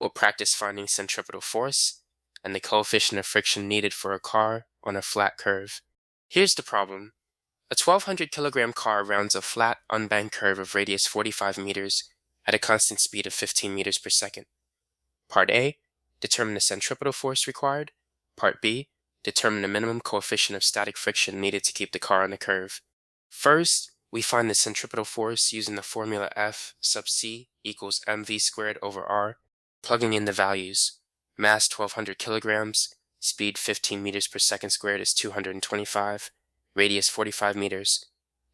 We'll practice finding centripetal force and the coefficient of friction needed for a car on a flat curve. Here's the problem. A 1,200 kilogram car rounds a flat, unbanked curve of radius 45 meters at a constant speed of 15 meters per second. Part A, determine the centripetal force required. Part B, determine the minimum coefficient of static friction needed to keep the car on the curve. First, we find the centripetal force using the formula F sub c equals mv squared over r, plugging in the values. Mass 1,200 kilograms, speed 15 meters per second squared is 225, radius 45 meters.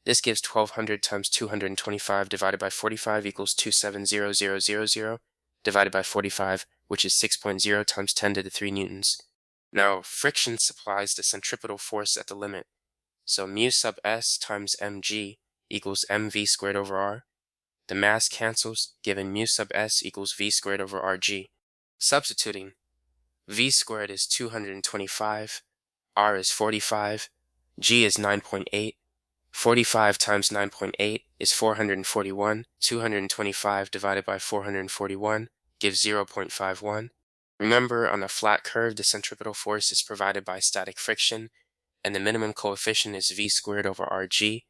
This gives 1,200 times 225 divided by 45 equals 270,000 divided by 45, which is 6.0 times 10 to the 3 newtons. Now, friction supplies the centripetal force at the limit, so mu sub s times mg equals mv squared over r. The mass cancels, giving mu sub s equals v squared over rg. Substituting, v squared is 225, r is 45, g is 9.8. 45 times 9.8 is 441. 225 divided by 441 gives 0.51. Remember, on a flat curve, the centripetal force is provided by static friction, and the minimum coefficient is v squared over rg.